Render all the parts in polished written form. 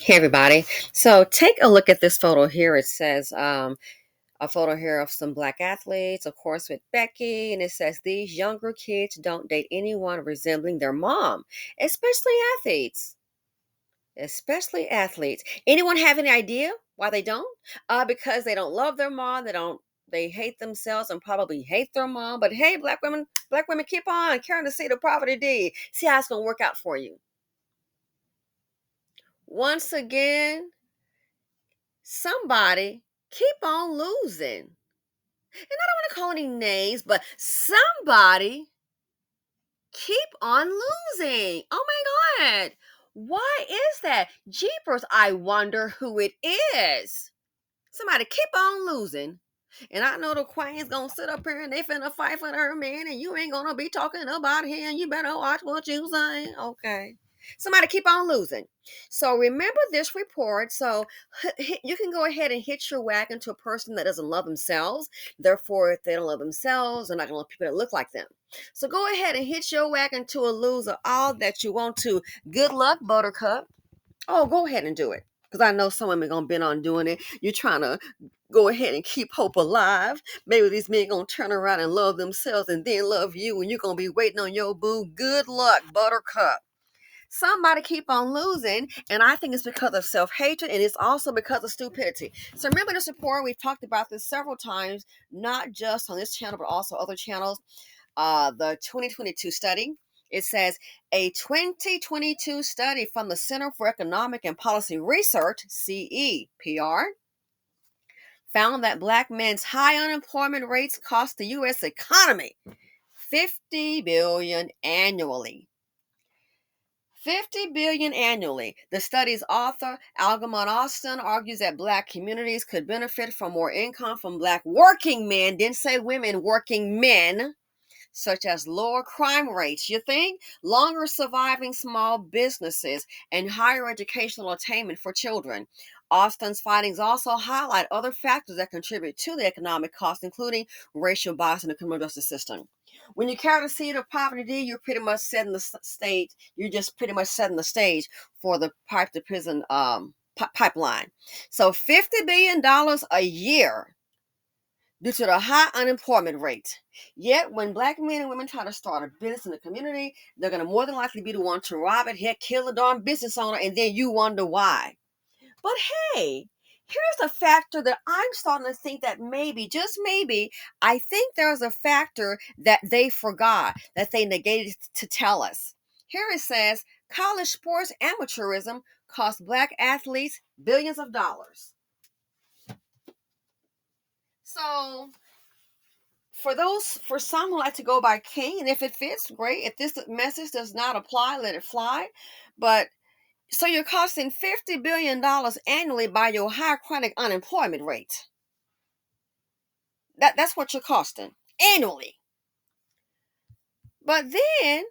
Hey everybody. So take a look at this photo here. It says a photo here of some black athletes, of course, with Becky, and it says these younger kids don't date anyone resembling their mom, especially athletes. Especially athletes. Anyone have any idea why they don't? Because they don't love their mom. They hate themselves and probably hate their mom. But hey, black women, keep on carrying the seed of poverty D. See how it's gonna work out for you. Once again, somebody keep on losing. And I don't want to call any names, but somebody keep on losing. Oh my God. Why is that? Jeepers, I wonder who it is. Somebody keep on losing. And I know the queen's gonna sit up here and they finna fight for her man, and you ain't gonna be talking about him. You better watch what you say. Okay. Somebody keep on losing. So remember this report. So you can go ahead and hitch your wagon to a person that doesn't love themselves. Therefore, if they don't love themselves, they're not gonna love people that look like them. So go ahead and hitch your wagon to a loser all that you want to. Good luck, Buttercup. Oh, go ahead and do it. Because I know some women gonna been on doing it. You're trying to go ahead and keep hope alive. Maybe these men gonna turn around and love themselves and then love you, and you're gonna be waiting on your boo. Good luck, Buttercup. Somebody keep on losing, and I think it's because of self-hatred, and it's also because of stupidity. So remember this report, we've talked about this several times, not just on this channel, but also other channels. The 2022 study. It says a 2022 study from the Center for Economic and Policy Research, CEPR, found that black men's high unemployment rates cost the U.S. economy $50 billion annually. $50 billion annually. The study's author, Algernon Austin, argues that black communities could benefit from more income from black working men, didn't say women, working men, such as lower crime rates, you think, longer surviving small businesses, and higher educational attainment for children. Austin's findings also highlight other factors that contribute to the economic cost, including racial bias in the criminal justice system. When you carry the seed of poverty, you're pretty much setting the stage. You're just pretty much setting the stage for the pipe to prison pipeline. So $50 billion a year due to the high unemployment rate. Yet, when black men and women try to start a business in the community, they're going to more than likely be the one to rob it, heck, kill the darn business owner, and then you wonder why. But hey, here's a factor that I'm starting to think that maybe, just maybe, I think there's a factor that they forgot, that they negated to tell us. Here it says college sports amateurism costs black athletes billions of dollars. So, for some who like to go by king, and if it fits, great. If this message does not apply, let it fly. But so you're costing $50 billion annually by your high chronic unemployment rate. That's what you're costing annually. But then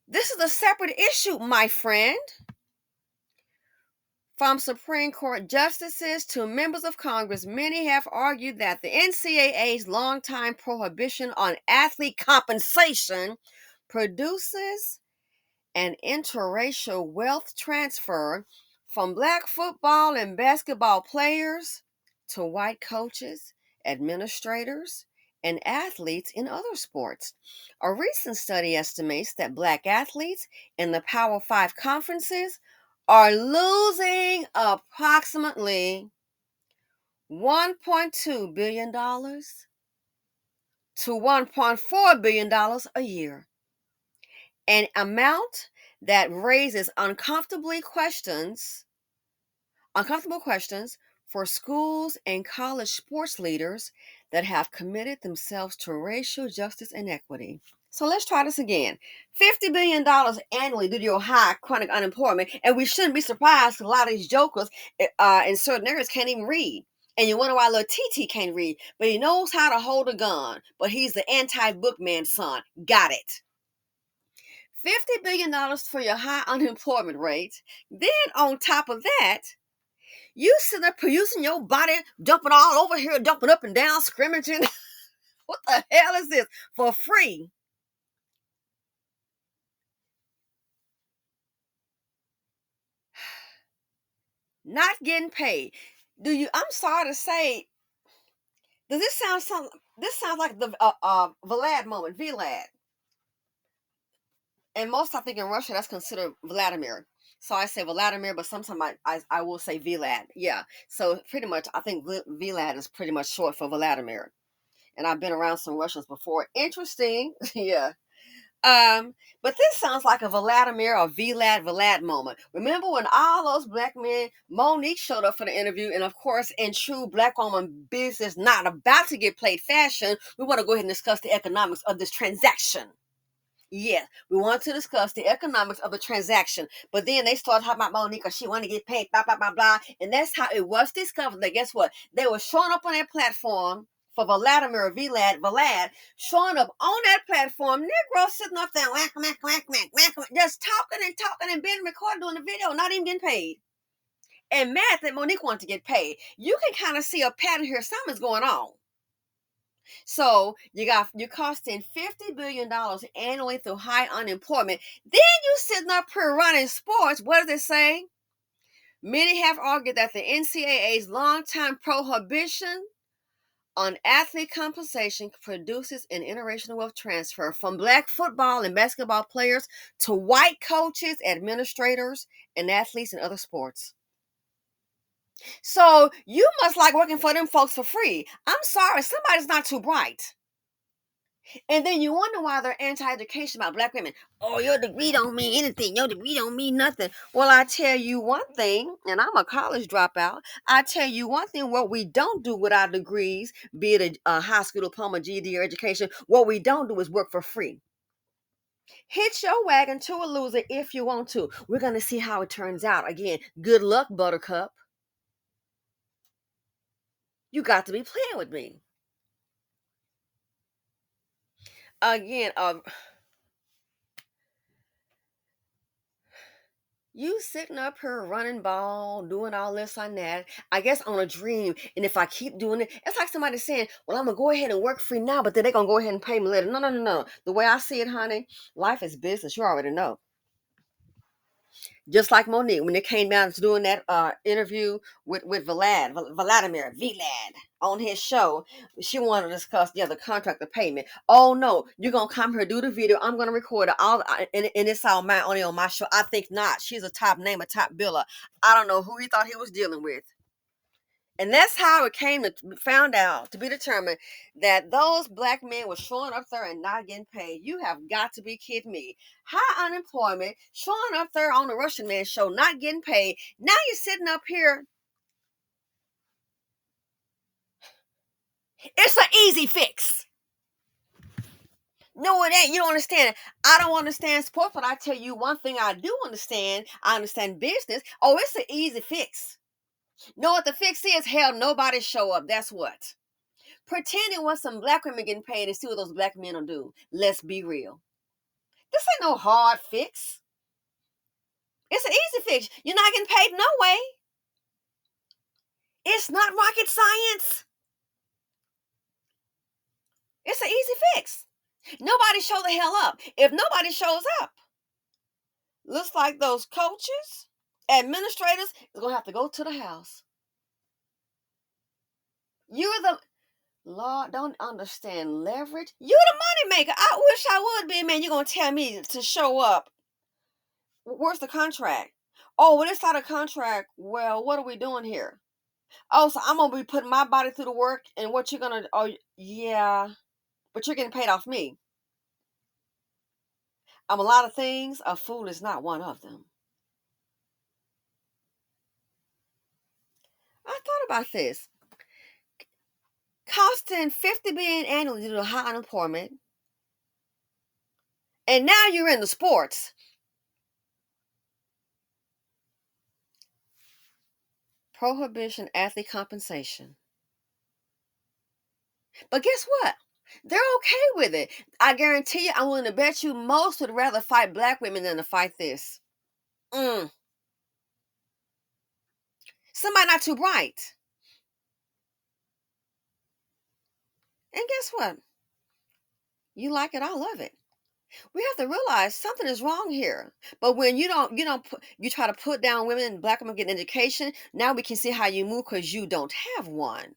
this is a separate issue, my friend. From Supreme Court justices to members of Congress, many have argued that the NCAA's longtime prohibition on athlete compensation produces an interracial wealth transfer from black football and basketball players to white coaches, administrators, and athletes in other sports. A recent study estimates that black athletes in the Power Five conferences are losing approximately $1.2 billion to $1.4 billion a year, an amount that raises uncomfortable questions for schools and college sports leaders that have committed themselves to racial justice and equity. So let's try this again. $50 billion annually due to your high chronic unemployment, and we shouldn't be surprised because a lot of these jokers in certain areas can't even read. And you wonder why little TT can't read, but he knows how to hold a gun. But he's the anti-bookman son. Got it. $50 billion for your high unemployment rate. Then on top of that, you sitting there producing your body, jumping all over here, jumping up and down, scrimmaging. What the hell is this? For free. not getting paid. I'm sorry to say, does this sound this sounds like the Vlad moment, Vlad. And most I think in Russia that's considered Vladimir. So I say Vladimir, but sometimes I will say Vlad. Yeah. So pretty much I think Vlad is pretty much short for Vladimir. And I've been around some Russians before. Interesting. Yeah. But this sounds like a Vladimir or Vlad moment. Remember when all those black men, Monique showed up for the interview, and of course, in true black woman business, not about to get played fashion, we want to go ahead and discuss the economics of this transaction. Yes, we want to discuss the economics of the transaction. But then they started talking about Monica. She wanted to get paid, blah, blah, blah, blah. And that's how it was discovered that guess what? They were showing up on that platform for Vladimir, Vlad, showing up on that platform. Negro sitting up there, whack, whack, whack, whack, whack, whack, just talking and being recorded doing the video, not even getting paid. And mad that Monique wanted to get paid. You can kind of see a pattern here. Something's going on. So you're costing $50 billion annually through high unemployment. Then you sitting up here running sports. What does it say? Many have argued that the NCAA's longtime prohibition on athlete compensation produces an interracial wealth transfer from black football and basketball players to white coaches, administrators, and athletes in other sports. So you must like working for them folks for free. I'm sorry, somebody's not too bright. And then you wonder why they're anti-education about black women. Oh, your degree don't mean anything. Your degree don't mean nothing. Well, I tell you one thing, and I'm a college dropout. I tell you one thing, what we don't do with our degrees, be it a high school diploma, GED, or education, what we don't do is work for free. Hitch your wagon to a loser if you want to. We're going to see how it turns out. Again, good luck, Buttercup. You got to be playing with me. Again, you sitting up here running ball, doing all this and that, I guess on a dream. And if I keep doing it, it's like somebody saying, well, I'm going to go ahead and work free now, but then they're going to go ahead and pay me later. No, no, no, no. The way I see it, honey, life is business. You already know. Just like Monique, when it came down to doing that interview with Vladimir, Vlad, on his show, she wanted to discuss the contract, the payment. Oh no, you're gonna come here, do the video. I'm gonna record it all, and it's all only on my show. I think not. She's a top name, a top biller. I don't know who he thought he was dealing with. And that's how it came to found out to be determined that those black men were showing up there and not getting paid. You have got to be kidding me. High unemployment, showing up there on the Russian Man show, not getting paid. Now you're sitting up here. It's an easy fix. No, it ain't. You don't understand. I don't understand sports, but I tell you one thing I do understand. I understand business. Oh, it's an easy fix. Know what the fix is? Hell, nobody show up. That's what. Pretending when some black women getting paid and see what those black men will do. Let's be real. This ain't no hard fix. It's an easy fix. You're not getting paid no way. It's not rocket science. It's an easy fix. Nobody show the hell up. If nobody shows up, looks like those coaches, administrators is gonna have to go to the house. You're the Lord, don't understand leverage. You're the money maker. I wish I would be, man. You're gonna tell me to show up. Where's the contract? Oh, well, it's not a contract. Well, what are we doing here? Oh, so I'm gonna be putting my body through the work, and what you're gonna? Oh, yeah, but you're getting paid off me. I'm a lot of things. A fool is not one of them. I thought about this. Costing $50 billion annually due to high unemployment, and now you're in the sports. Prohibition athlete compensation. But guess what? They're okay with it. I guarantee you, I'm willing to bet you most would rather fight black women than to fight this. Somebody not too bright. And guess what? You like it, I love it. We have to realize something is wrong here. But when you try to put down women, black women getting education. Now we can see how you move because you don't have one.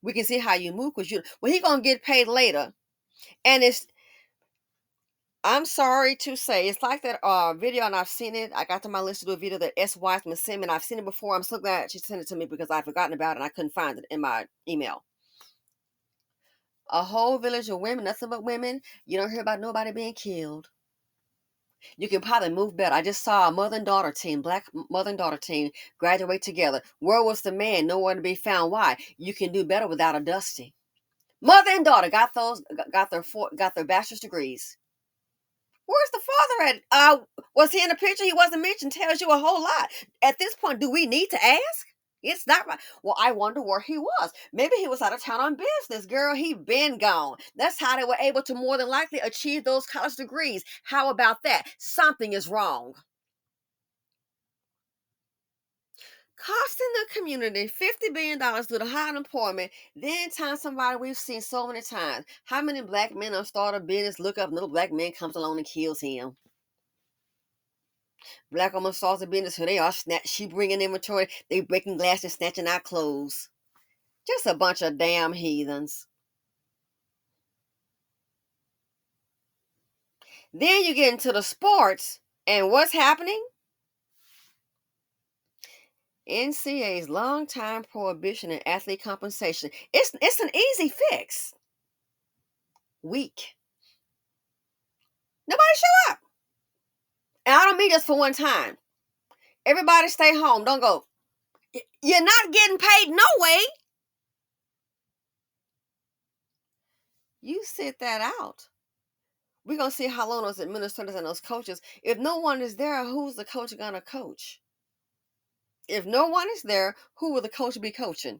We can see how you move because you. Well, he gonna get paid later, and it's. I'm sorry to say, it's like that video, and I've seen it. I got to my list to do a video that S. Wiseman sent me, and I've seen it before. I'm so glad she sent it to me because I'd forgotten about it and I couldn't find it in my email. A whole village of women, nothing but women. You don't hear about nobody being killed. You can probably move better. I just saw a mother and daughter team, black mother and daughter team, graduate together. Where was the man? Nowhere to be found. Why? You can do better without a dusty. Mother and daughter got their bachelor's degrees. Where's the father at? Was he in the picture? He wasn't mentioned. Tells you a whole lot. At this point, do we need to ask? It's not right. Well, I wonder where he was. Maybe he was out of town on business. Girl, he been gone. That's how they were able to more than likely achieve those college degrees. How about that? Something is wrong. Costing the community $50 billion due to high unemployment. Then time somebody we've seen so many times. How many black men have started a business, look up, little black man comes along and kills him. Black woman starts a business, so they are she bringing inventory, they breaking glass and snatching out clothes. Just a bunch of damn heathens. Then you get into the sports, and what's happening? NCAA's long-time prohibition in athlete compensation. It's an easy fix. Weak. Nobody show up. And I don't mean just for one time. Everybody stay home. Don't go. You're not getting paid no way. You sit that out. We're going to see how long those administrators and those coaches, if no one is there, who's the coach going to coach? If no one is there, who will the coach be coaching?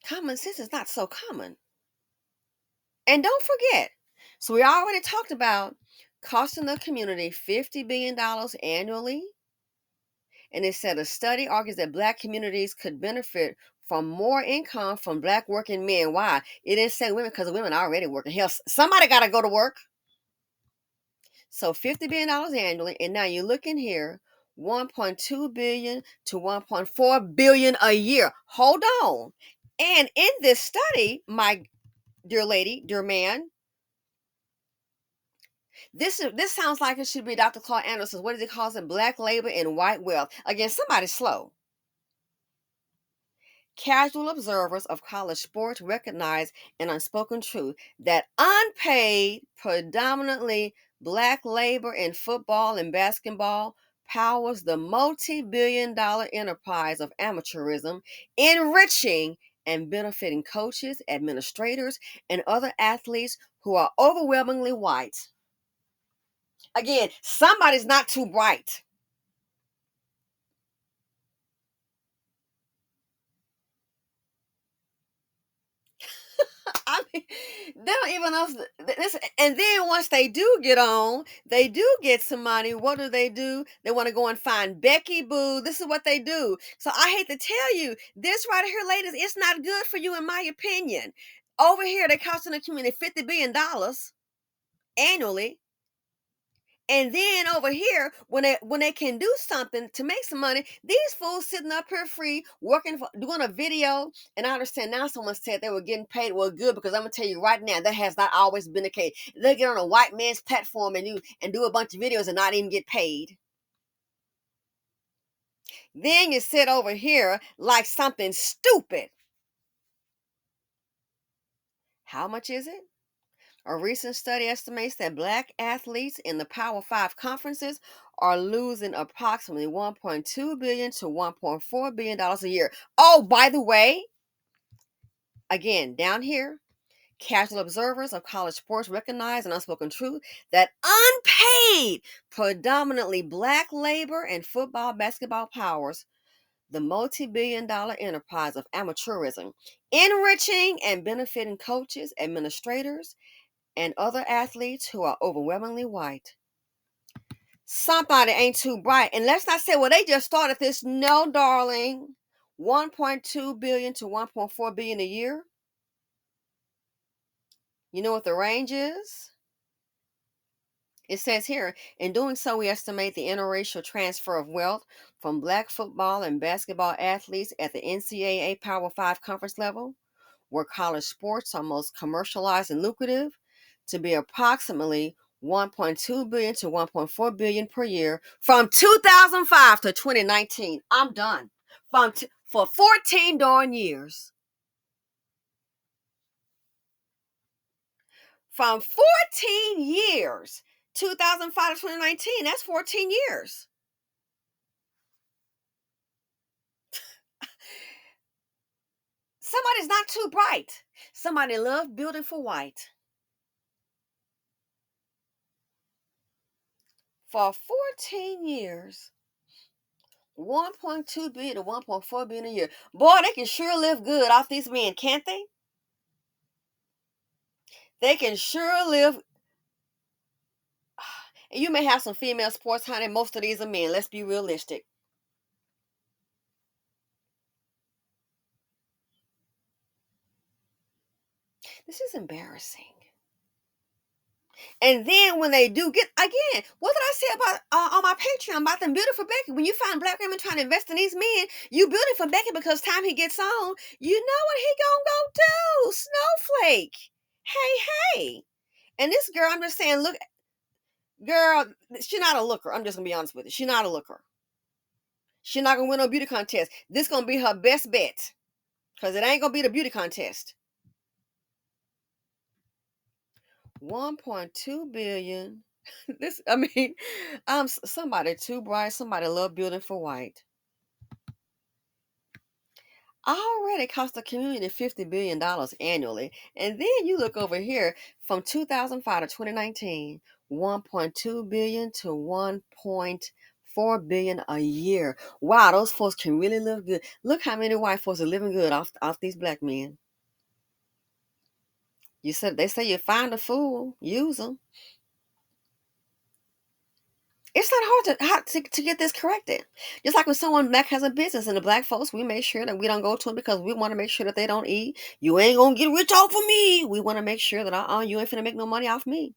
Common sense is not so common. And don't forget, so we already talked about costing the community $50 billion annually. And it said a study argues that black communities could benefit from more income from black working men. Why? It didn't say women because the women are already working. Hell, somebody got to go to work. So $50 billion annually. And now you're looking here, 1.2 billion to 1.4 billion a year. Hold on. And in this study, my dear lady, dear man, this sounds like it should be Dr. Claude Anderson's. What does he call it? Black labor and white wealth. Again, somebody's slow. Casual observers of college sports recognize an unspoken truth that unpaid, predominantly black labor in football and basketball powers the multi-billion-dollar enterprise of amateurism, enriching and benefiting coaches, administrators, and other athletes who are overwhelmingly white. Again, somebody's not too bright. I mean, they don't even know this. And then once they do get on, they do get some money. What do? They want to go and find Becky Boo. This is what they do. So I hate to tell you, this right here, ladies, it's not good for you, in my opinion. Over here, they're costing the community $50 billion annually. And then over here, when they can do something to make some money, these fools sitting up here free, working for doing a video. And I understand now someone said they were getting paid. Well, good, because I'm gonna tell you right now, that has not always been the case. They get on a white man's platform and do a bunch of videos and not even get paid. Then you sit over here like something stupid. How much is it? A recent study estimates that black athletes in the Power 5 conferences are losing approximately $1.2 billion to $1.4 billion a year. Oh, by the way, again, down here, casual observers of college sports recognize an unspoken truth that unpaid, predominantly black labor in football, basketball powers the multi-billion-dollar enterprise of amateurism, enriching and benefiting coaches, administrators, and other athletes who are overwhelmingly white. Somebody ain't too bright. And let's not say, well, they just started this. No, darling. 1.2 billion to 1.4 billion a year. You know what the range is? It says here, in doing so, we estimate the interracial transfer of wealth from black football and basketball athletes at the NCAA Power 5 conference level, where college sports are most commercialized and lucrative, to be approximately 1.2 billion to 1.4 billion per year from 2005 to 2019. I'm done. For 14 darn years. From 14 years, 2005 to 2019, that's 14 years. Somebody's not too bright. Somebody loved beautiful white. For 14 years, 1.2 billion to 1.4 billion a year. Boy, they can sure live good off these men, can't they? They can sure live. And you may have some female sports, honey. Most of these are men. Let's be realistic. This is embarrassing. And then when they do get, again, what did I say about on my Patreon about them beautiful Becky? When you find black women trying to invest in these men, you beautiful Becky because time he gets on, you know what he gonna go do? Snowflake. Hey. And this girl, I'm just saying, look, girl, she's not a looker. I'm just gonna be honest with you. She's not a looker. She's not gonna win no beauty contest. This gonna be her best bet. Because it ain't gonna be the beauty contest. 1.2 billion. This, I mean, I'm somebody too bright, somebody love building for white. Already cost the community $50 billion annually. And then you look over here from 2005 to 2019, 1.2 billion to 1.4 billion a year. Wow, those folks can really live good. Look how many white folks are living good off these black men. You said they say you find a fool, use them. It's not hard to get this corrected. Just like when someone black has a business and the black folks, we make sure that we don't go to them because we want to make sure that they don't eat. You ain't gonna get rich off of me. We want to make sure that you ain't finna make no money off me.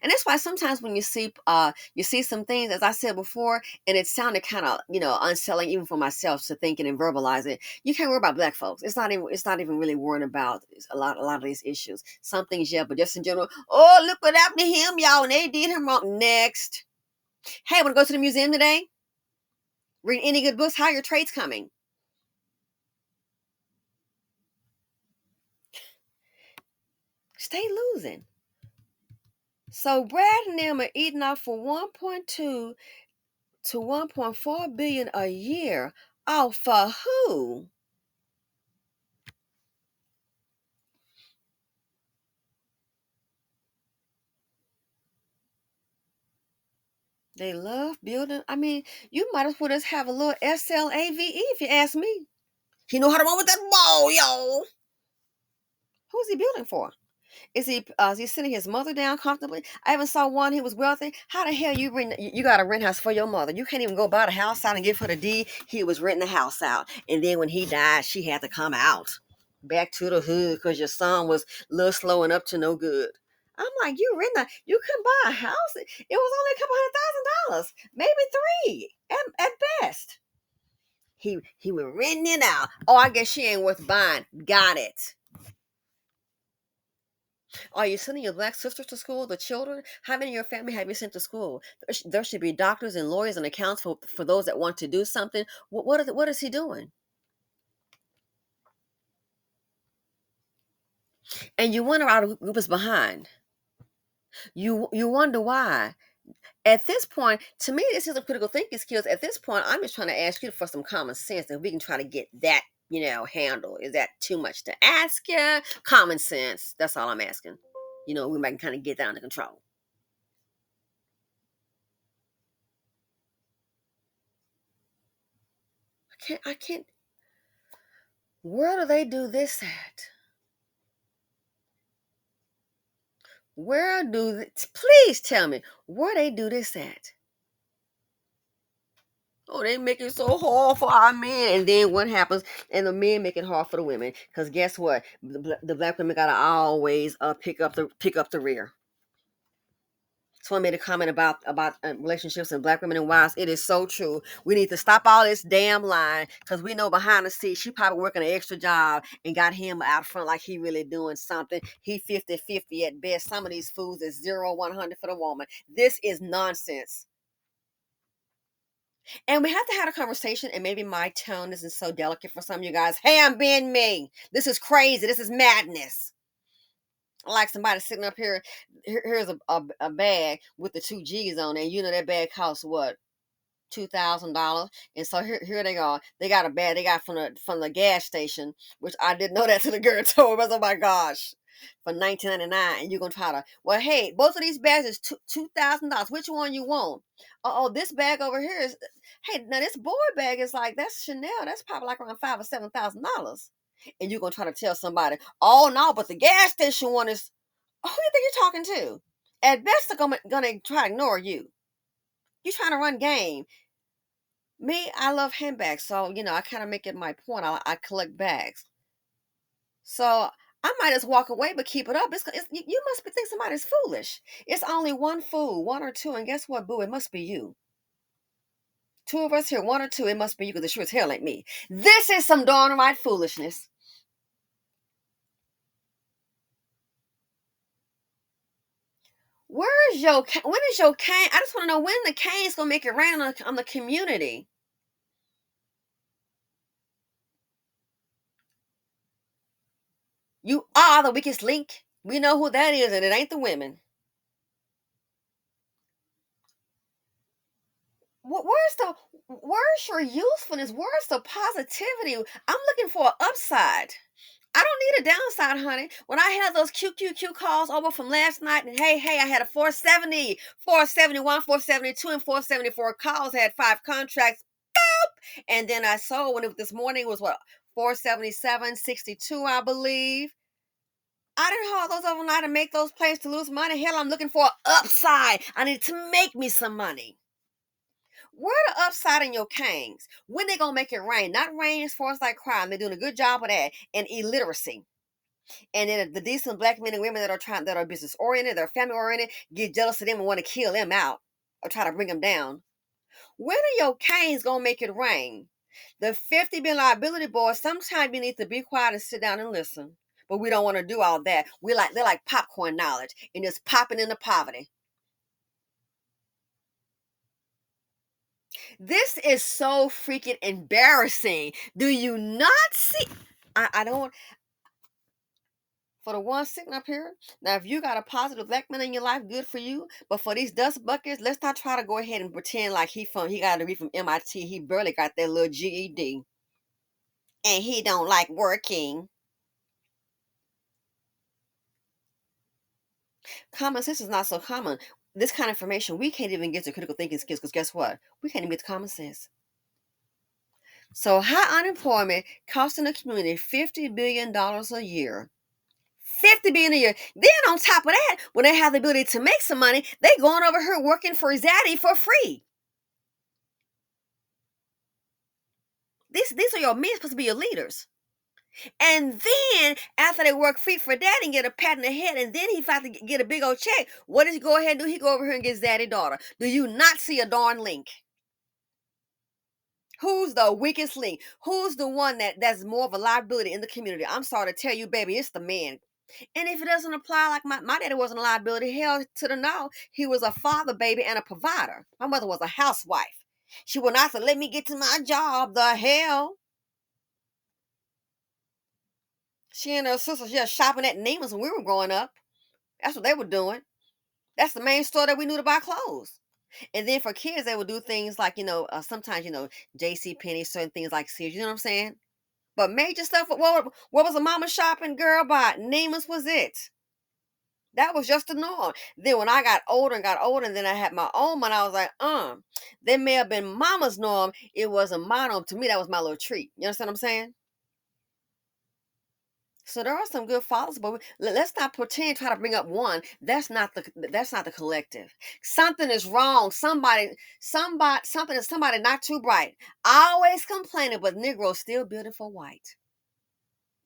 And that's why sometimes when you see some things, as I said before, and it sounded kind of unsettling even for myself to think it and verbalize it. You can't worry about black folks. It's not even really worrying about a lot of these issues. Some things, yeah, but just in general. Oh, look what happened to him, y'all, and they did him wrong. Next. Hey, want to go to the museum today? Read any good books? How are your trades coming? Stay losing. So Brad and them are eating off for 1.2 to 1.4 billion a year. Oh, for who? They love building. I mean, you might as well just have a little SLAVE if you ask me. He know how to run with that ball, yo. Who's he building for? Is he sitting his mother down comfortably? I even saw one. He was wealthy. How the hell you got a rent house for your mother? You can't even go buy the house out and give her the deed. He was renting the house out, and then when he died, she had to come out back to the hood because your son was a little slow and up to no good. I'm like, you couldn't buy a house. It was only a couple $100,000, maybe three at best. He was renting it out. Oh, I guess she ain't worth buying. Got it. Are you sending your black sisters to school, the children? How many of your family have you sent to school? There should be doctors and lawyers and accounts for those that want to do something. What is he doing? And you wonder how the group is behind. You wonder why. At this point, to me, this isn't critical thinking skills. At this point, I'm just trying to ask you for some common sense and we can try to get that, handle. Is that too much to ask you? Common sense. That's all I'm asking. We might kind of get that under control. I can't. Where do they do this at? Please tell me where they do this at. Oh, they make it so hard for our men, and then what happens? And the men make it hard for the women, because guess what? The black women gotta always pick up the rear. Someone made a comment about relationships and black women and wives. It is so true. We need to stop all this damn lying, because we know behind the scenes she probably working an extra job and got him out front like he really doing something. He 50-50 at best. Some of these fools is 0-100 for the woman. This is nonsense. And we have to have a conversation, and maybe my tone isn't so delicate for some of you guys. Hey, I'm being me. This is crazy. This is madness. Like somebody sitting up here. Here's a bag with the two G's on it. And you know that bag costs what? $2,000. And so here they are. They got a bag they got from the gas station, which I didn't know that till the girl told me. I was, oh my gosh. For $19.99, and you're gonna try to, well, hey, both of these bags is $2,000. Which one you want? Oh, this bag over here is, hey, now this boy bag is like, that's Chanel. That's probably like around $5,000 or $7,000. And you're gonna try to tell somebody, oh no, but the gas station one is, who do you think you're talking to? At best, they're gonna try to ignore you. You're trying to run game. Me, I love handbags, so I kind of make it my point. I collect bags, so I might just walk away, but keep it up. You must be think somebody's foolish. It's only one fool, one or two, and guess what, boo? It must be you. Two of us here, one or two, it must be you, because it sure as hell ain't me. This is some darn right foolishness. Where's your when is your cane? I just want to know when the cane's gonna make it rain on the community. You are the weakest link. We know who that is, and it ain't the women. Where's your usefulness? Where's the positivity? I'm looking for an upside. I don't need a downside, honey. When I had those QQQ calls over from last night, and hey, I had a 470, 471, 472, and 474 calls, had 5 contracts, and then I sold when this morning was what, 477.62, I believe. I didn't hold those overnight and make those plays to lose money. Hell, I'm looking for an upside. I need to make me some money. Where the upside in your kings? When they gonna make it rain? Not rain as far as like crime. They're doing a good job of that. And illiteracy. And then the decent black men and women that are business oriented, that are family oriented, get jealous of them and want to kill them out or try to bring them down. When are your kings gonna make it rain? The 50 billion liability boys, sometimes we need to be quiet and sit down and listen. But we don't want to do all that. They're like popcorn knowledge and just popping into poverty. This is so freaking embarrassing. Do you not see? I don't. For the one sitting up here, now if you got a positive black man in your life, good for you. But for these dust buckets, let's not try to go ahead and pretend like he got a degree from MIT. He barely got that little GED, and he don't like working. Common sense is not so common. This kind of information we can't even get to critical thinking skills, because guess what? We can't even get to common sense. So high unemployment costing the community $50 billion a year. 50 billion a year. Then on top of that, when they have the ability to make some money, they going over here working for Zaddy for free. These are your men, supposed to be your leaders. And then after they work free for Daddy and get a pat in the head, and then he about to get a big old check, what does he go ahead and do? He go over here and get Zaddy daughter. Do you not see a darn link? Who's the weakest link? Who's the one that's more of a liability in the community? I'm sorry to tell you, baby, it's the man. And if it doesn't apply, like my daddy wasn't a liability, hell to the no. He was a father, baby, and a provider. My mother was a housewife. She would not say, let me get to my job. The hell? She and her sisters just shopping at Neiman's when we were growing up. That's what they were doing. That's the main store that we knew to buy clothes. And then for kids, they would do things like, sometimes, J.C. Penney, certain things like Sears, you know what I'm saying? But major stuff, what was a mama shopping girl by? Neiman's was it. That was just the norm. Then when I got older, and then I had my own one, I was like, that may have been mama's norm. It wasn't my norm. To me, that was my little treat. You understand what I'm saying? So there are some good fathers, but let's not pretend try to bring up one. That's not the collective. Something is wrong. Somebody not too bright. Always complaining, but Negroes still beautiful white.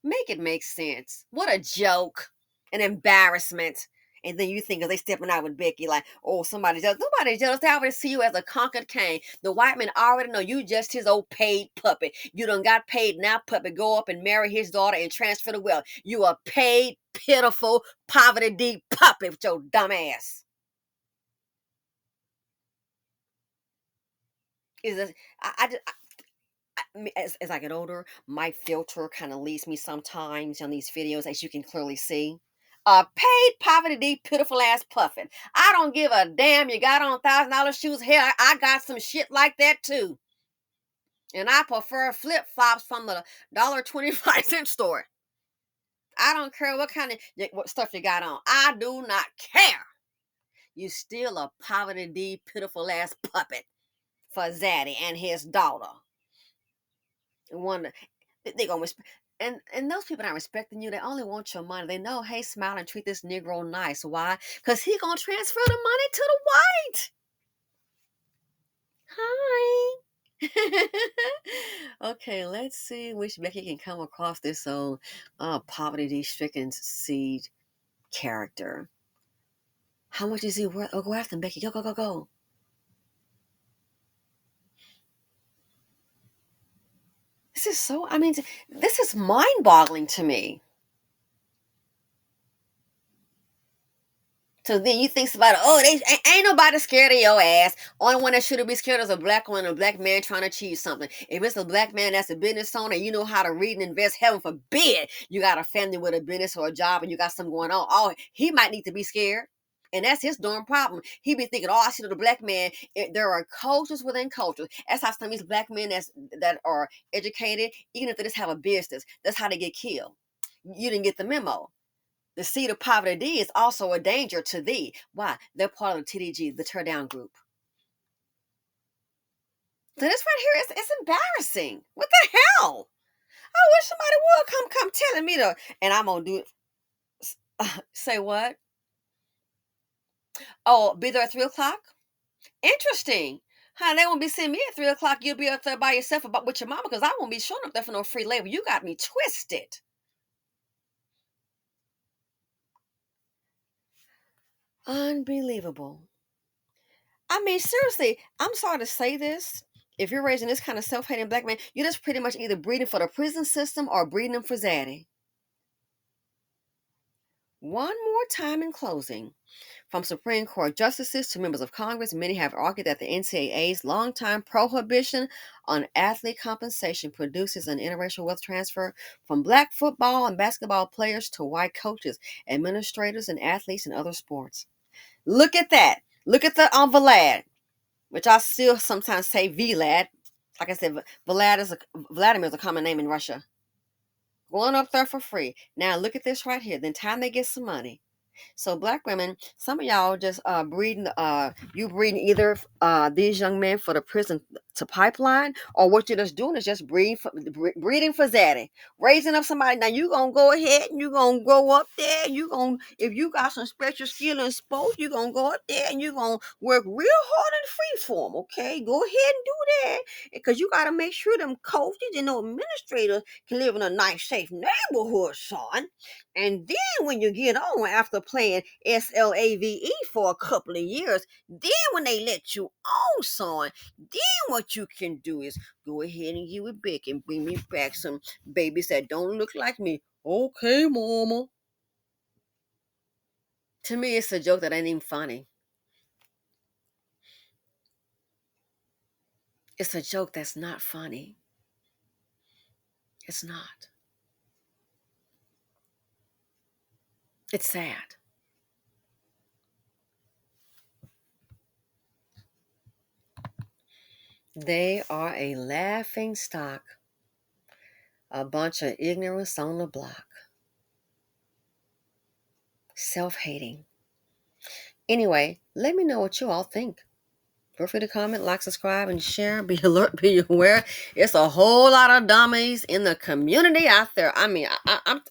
Make it make sense. What a joke. An embarrassment. And then you think of they stepping out with Becky like, oh, somebody jealous. Nobody jealous. They already see you as a conquered king. The white man already know you just his old paid puppet. You done got paid, now puppet. Go up and marry his daughter and transfer the wealth. You a paid, pitiful, poverty deep puppet with your dumb ass. Is this, as I get older, my filter kind of leads me sometimes on these videos, as you can clearly see. A paid poverty deep pitiful ass puffin. I don't give a damn. You got on $1,000 shoes. Hell, I got some shit like that too. And I prefer flip flops from the $1.25 store. I don't care what kind of what stuff you got on. I do not care. You still a poverty deep pitiful ass puppet for Zaddy and his daughter. One, they gonna respect, and those people not respecting you. They only want your money. They know, hey, smile and treat this Negro nice. Why? Because he gonna transfer the money to the white. Hi. Okay, let's see which Becky can come across this old poverty stricken seed character. How much is he worth? Oh, go after him, Becky. Go, go, go, go. This is so, I mean, this is mind boggling to me. So then you think about it, oh, they ain't nobody scared of your ass. Only one that should be scared is a black one, a black man trying to achieve something. If it's a black man that's a business owner, you know how to read and invest, heaven forbid you got a family with a business or a job and you got something going on. Oh, he might need to be scared. And that's his darn problem. He be thinking, oh, I see the black man. There are cultures within cultures. That's how some of these black men that are educated, even if they just have a business, that's how they get killed. You didn't get the memo. The seed of poverty D is also a danger to thee. Why? They're part of the TDG, the tear down group. So this right here is it's embarrassing. What the hell? I wish somebody would come telling me to, and I'm gonna do it. Say what? Oh, be there at 3 o'clock. Interesting. Huh, they won't be seeing me at 3 o'clock. You'll be up there by yourself about with your mama because I won't be showing up there for no free labor. You got me twisted. Unbelievable. I mean, seriously, I'm sorry to say this. If you're raising this kind of self-hating black man, you're just pretty much either breeding for the prison system or breeding them for Zaddy. One more time in closing. From Supreme Court justices to members of Congress, many have argued that the NCAA's longtime prohibition on athlete compensation produces an interracial wealth transfer from black football and basketball players to white coaches, administrators, and athletes in other sports. Look at that. Look at the Vlad, which I still sometimes say Vlad. Like I said, Vladimir is a common name in Russia. Going up there for free. Now look at this right here. Then time they get some money. So black women, some of y'all just breeding you breeding either these young men for the prison to pipeline, or what you're just doing is just breeding for Zaddy, raising up somebody. Now you gonna go ahead and you gonna go up there. You gonna, if you got some special skill in sports, you gonna go up there and you gonna work real hard in free form. Okay, go ahead and do that because you gotta make sure them coaches and no administrators can live in a nice, safe neighborhood, son. And then when you get on after playing SLAVE for a couple of years, then when they let you on, son, then what you can do is go ahead and get with Beck and bring me back some babies that don't look like me. Okay, mama. To me, it's a joke that ain't even funny. It's a joke that's not funny. It's not. It's sad. They are a laughing stock, a bunch of ignorance on the block. Self-hating. Anyway, let me know what you all think. Feel free to comment, like, subscribe, and share. Be alert, be aware. It's a whole lot of dummies in the community out there. I mean, I'm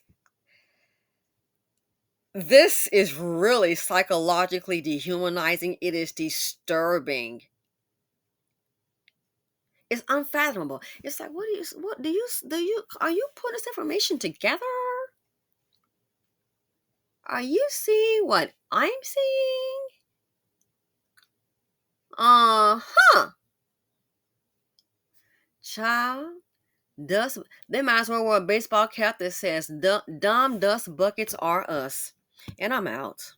This is really psychologically dehumanizing. It is disturbing. It's unfathomable. It's like, are you putting this information together? Are you seeing what I'm seeing? Uh-huh. Child, dust. They might as well wear a baseball cap that says, dumb dust buckets are us. And I'm out.